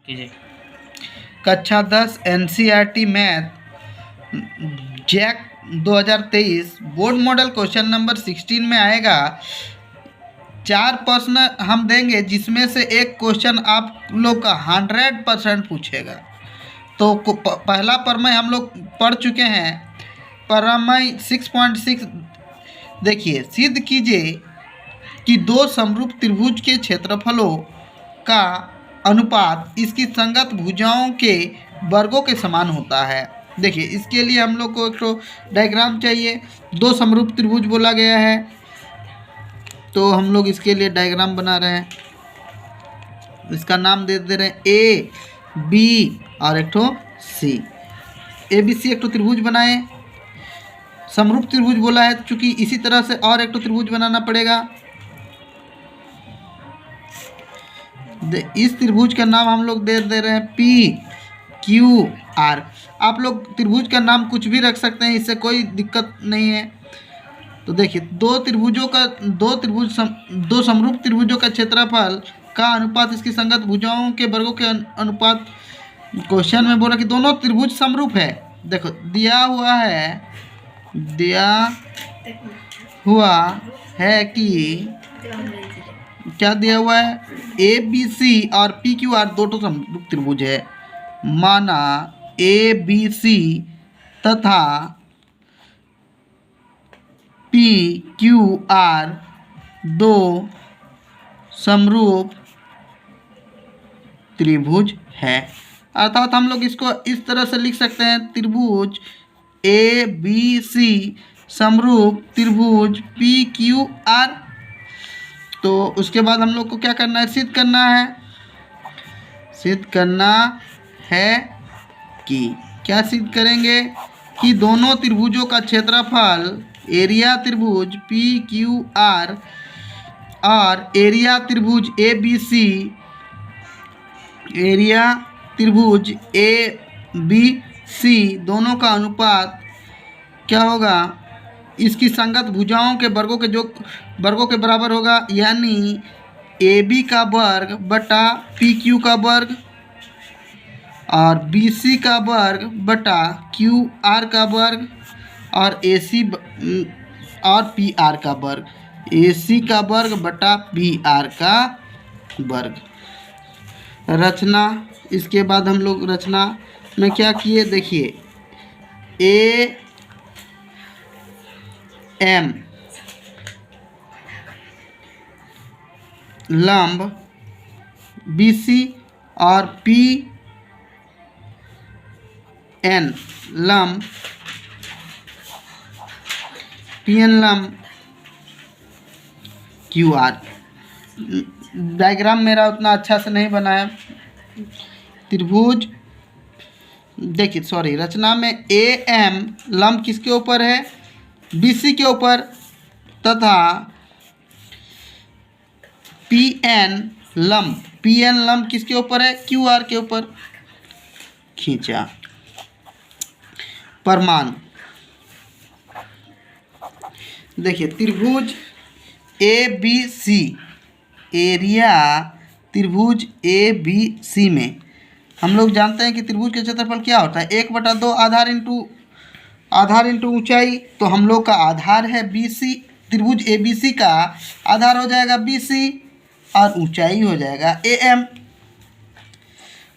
कीजिए। कक्षा 10 NCERT math JAC 2023 board model question number 16 में आएगा। 4 प्रश्न हम देंगे जिसमें से एक क्वेश्चन आप लोग का 100% पूछेगा। तो पहला प्रमेय हम लोग पढ़ चुके हैं, प्रमेय 6.6। देखिए, सिद्ध कीजिए कि दो समरूप त्रिभुज के क्षेत्रफलों का अनुपात इसकी संगत भुजाओं के वर्गों के समान होता है। देखिए, इसके लिए हम लोग को एक तो डायग्राम चाहिए। दो समरूप त्रिभुज बोला गया है, तो हम लोग इसके लिए डायग्राम बना रहे हैं। इसका नाम दे रहे हैं ए बी और एक ठो सी। ए बी सी एक तो त्रिभुज बनाए, समरूप त्रिभुज बोला है, चूंकि इसी तरह से और एक तो त्रिभुज बनाना पड़ेगा। इस त्रिभुज का नाम हम लोग दे रहे हैं पी क्यू आर। आप लोग त्रिभुज का नाम कुछ भी रख सकते हैं, इससे कोई दिक्कत नहीं है। तो देखिए, दो समरूप त्रिभुजों का क्षेत्रफल का अनुपात इसकी संगत भुजाओं के वर्गों के अनुपात। क्वेश्चन में बोला कि दोनों त्रिभुज समरूप है। देखो, दिया हुआ है कि क्या दिया हुआ है, ए बी सी और पी क्यू आर दो समरूप त्रिभुज है। माना ए बी सी तथा पी क्यू आर दो समरूप त्रिभुज है। अर्थात हम लोग इसको इस तरह से लिख सकते हैं, त्रिभुज ए बी सी समरूप त्रिभुज पी क्यू आर। तो उसके बाद हम लोग को क्या करना है, सिद्ध करना है कि क्या सिद्ध करेंगे कि दोनों त्रिभुजों का क्षेत्रफल एरिया त्रिभुज पी क्यू आर और एरिया त्रिभुज ए बी सी, एरिया त्रिभुज ए बी सी दोनों का अनुपात क्या होगा, इसकी संगत भुजाओं के वर्गों के बराबर होगा। यानी ए बी का वर्ग बटा पी क्यू का वर्ग और बी सी का वर्ग बटा क्यू आर का वर्ग और ए सी और पी आर का वर्ग, ए सी का वर्ग बटा पी आर का वर्ग। रचना, इसके बाद हम लोग रचना में क्या किए, देखिए, ए एम लंब बी सी और पी एन लंब लंब क्यू आर। डायग्राम मेरा उतना अच्छा से नहीं बना है। त्रिभुज, देखिए सॉरी, रचना में ए एम लंब किसके ऊपर है, बी सी के ऊपर, तथा पी एन लंब किसके ऊपर है, क्यू आर के ऊपर खींचा। प्रमाण, देखिए, त्रिभुज ए बी सी, एरिया त्रिभुज ए बी सी में हम लोग जानते हैं कि त्रिभुज के क्षेत्रफल क्या होता है, 1/2 आधार इंटू ऊंचाई। तो हम लोग का आधार है बी सी, त्रिभुज ए बी सी का आधार हो जाएगा बी सी और ऊंचाई हो जाएगा ए एम।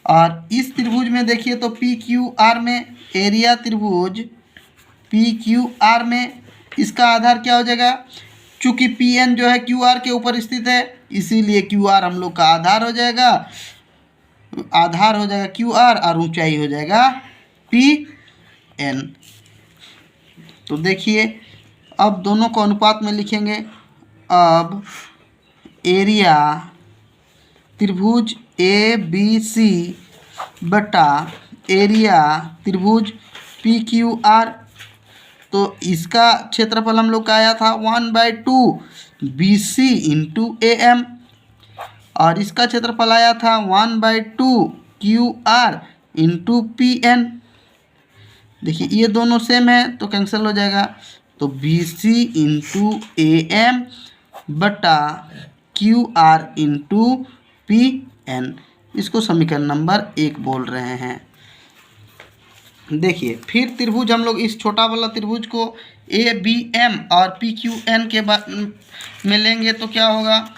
और इस त्रिभुज में देखिए तो पी क्यू आर में, एरिया त्रिभुज पी क्यू आर में इसका आधार क्या हो जाएगा, चूँकि पी एन जो है क्यू आर के ऊपर स्थित है, इसीलिए क्यू आर हम लोग का आधार हो जाएगा क्यू आर और ऊंचाई हो जाएगा पी एन। तो देखिए, अब दोनों को अनुपात में लिखेंगे। अब एरिया त्रिभुज ए बी सी बटा एरिया त्रिभुज पी क्यू आर, तो इसका क्षेत्रफल हम लोग का आया था 1/2 B C into A M और इसका क्षेत्रफल आया था 1/2 Q R into P N. देखिए, ये दोनों सेम है तो कैंसिल हो जाएगा। तो B C into A M बटा Q R into P N, इसको समीकरण नंबर 1 बोल रहे हैं। देखिए फिर त्रिभुज हम लोग इस छोटा वाला त्रिभुज को ए बी एम और पी क्यू एन के में लेंगे तो क्या होगा,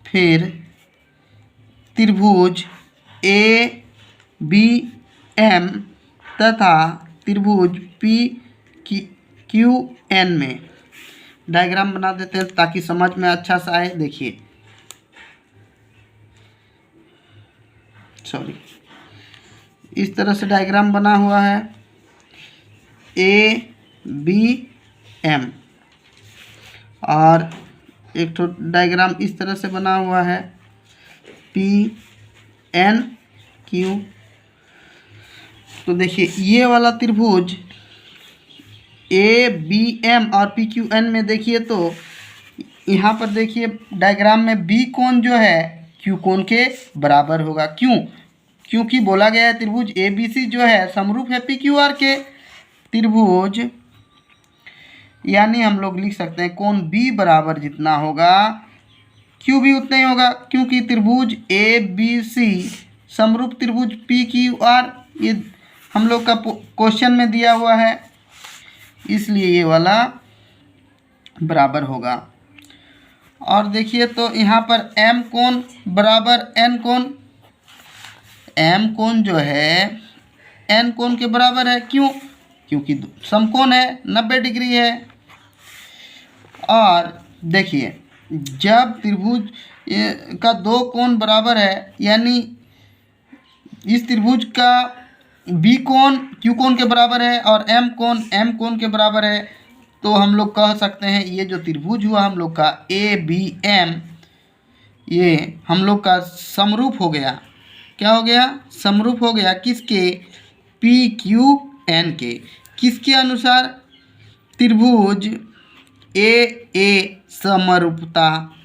फिर त्रिभुज ए बी एम तथा त्रिभुज पी क्यू एन में डायग्राम बना देते हैं ताकि समझ में अच्छा सा आए। देखिए सॉरी, इस तरह से डायग्राम बना हुआ है ए बी एम, और एक तो डायग्राम इस तरह से बना हुआ है पी एन क्यू। तो देखिए ये वाला त्रिभुज ए बी एम और पी क्यू एन में देखिए तो यहाँ पर देखिए डायग्राम में बी कोण जो है क्यू कोण के बराबर होगा। क्यों? क्योंकि बोला गया है त्रिभुज ए बी सी जो है समरूप है पी क्यू आर के। त्रिभुज यानी हम लोग लिख सकते हैं कोण बी बराबर जितना होगा क्यू भी उतना ही होगा, क्योंकि त्रिभुज ए बी सी समरूप त्रिभुज पी क्यू आर ये हम लोग का क्वेश्चन में दिया हुआ है, इसलिए ये वाला बराबर होगा। और देखिए तो यहाँ पर m कोण बराबर n कोण, m कोण जो है n कोण के बराबर है। क्यों? क्योंकि समकोण है, 90 डिग्री है। और देखिए जब त्रिभुज का दो कोण बराबर है, यानी इस त्रिभुज का बी कोण क्यू कोण के बराबर है और m कोण m कोण के बराबर है, तो हम लोग कह सकते हैं ये जो त्रिभुज हुआ हम लोग का ए बी एम, ये हम लोग का समरूप हो गया। क्या हो गया? समरूप हो गया किसके? पी क्यू एन के। किसके अनुसार? त्रिभुज ए समरूपता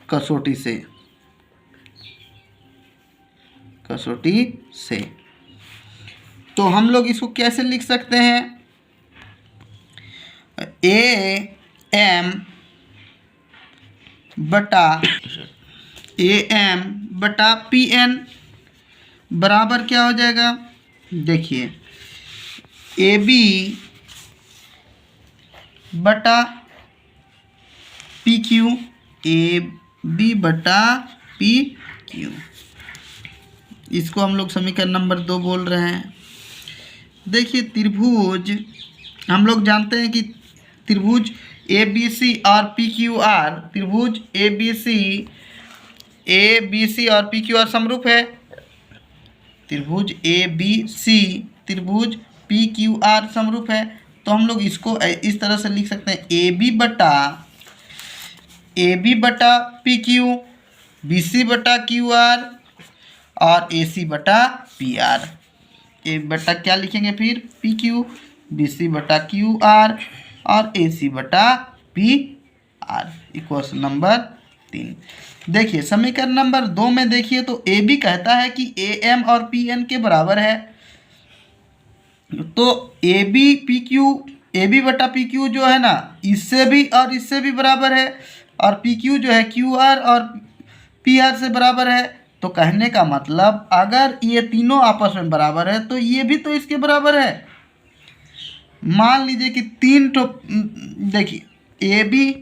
कसौटी से। तो हम लोग इसको कैसे लिख सकते हैं? ए एम बटा पी एन बराबर क्या हो जाएगा? देखिए ए बी बटा पी क्यू, ए बी बटा पी क्यू, इसको हम लोग समीकरण नंबर 2 बोल रहे हैं। देखिए त्रिभुज हम लोग जानते हैं कि त्रिभुज ए बी सी और पी क्यू आर, त्रिभुज ए बी सी और पी क्यू आर समरूप है। त्रिभुज ए बी सी त्रिभुज पी क्यू आर समरूप है। तो हम लोग इसको इस तरह से लिख सकते हैं ए बी बटा पी क्यू, बी सी बटा क्यू आर और ए सी बटा पी आर। ए बटा क्या लिखेंगे फिर? पी क्यू, बी सी बटा क्यू आर और ए सी बटा पी आर। Equation number 3। देखिए समीकरण नंबर 2 में देखिए तो ए बी कहता है कि ए एम और पी एन के बराबर है। तो ए बी बटा पी क्यू जो है ना, इससे भी और इससे भी बराबर है, और पी क्यू जो है क्यू आर और पी आर से बराबर है। तो कहने का मतलब अगर ये तीनों आपस में बराबर है तो ये भी तो इसके बराबर है। मान लीजिए कि 3 ठो, देखिए ए बी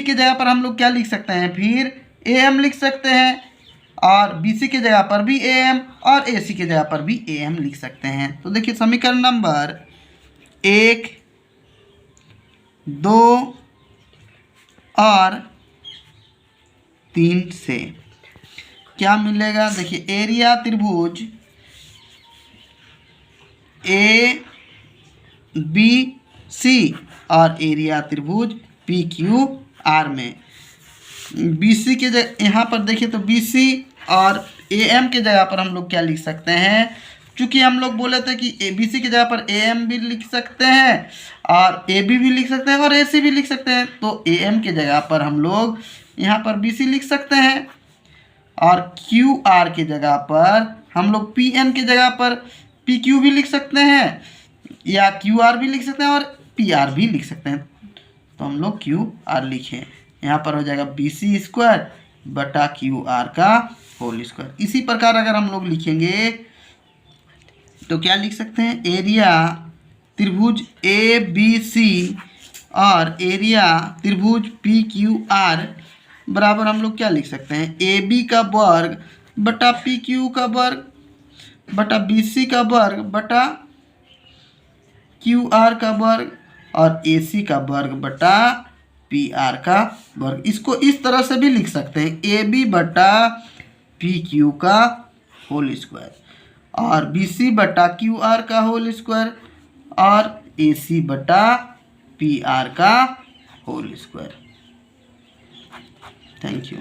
के जगह पर हम लोग क्या लिख सकते हैं? फिर ए एम लिख सकते हैं, और बी सी के जगह पर भी ए एम और ए सी के जगह पर भी ए एम लिख सकते हैं। तो देखिए समीकरण नंबर 1, 2 और 3 से क्या मिलेगा? देखिए एरिया त्रिभुज ए बी सी और एरिया त्रिभुज पी क्यू आर में बी सी के जगह यहाँ पर देखिए तो बी सी और ए एम के जगह पर हम लोग क्या लिख सकते हैं? चूँकि हम लोग बोले थे कि ए बी सी की जगह पर ए एम भी लिख सकते हैं और ए बी भी लिख सकते हैं और ए सी भी लिख सकते हैं। तो ए एम के जगह पर हम लोग यहाँ पर बी सी लिख सकते हैं, और क्यू आर के जगह पर हम लोग पी एन के जगह पर पी क्यू भी लिख सकते हैं, या क्यू आर भी लिख सकते हैं और पी आर भी लिख सकते हैं। तो हम लोग क्यू आर लिखें। यहाँ पर हो जाएगा BC² बटा QR का होल स्क्वायर। इसी प्रकार अगर हम लोग लिखेंगे तो क्या लिख सकते हैं, एरिया त्रिभुज ABC और एरिया त्रिभुज PQR बराबर हम लोग क्या लिख सकते हैं, AB का वर्ग बटा PQ का वर्ग बटा BC का वर्ग बटा QR का वर्ग और AC का वर्ग बटा PR का वर्ग। इसको इस तरह से भी लिख सकते हैं, AB बटा PQ का होल स्क्वायर और BC बटा QR का होल स्क्वायर और AC बटा PR का होल स्क्वायर। Thank you.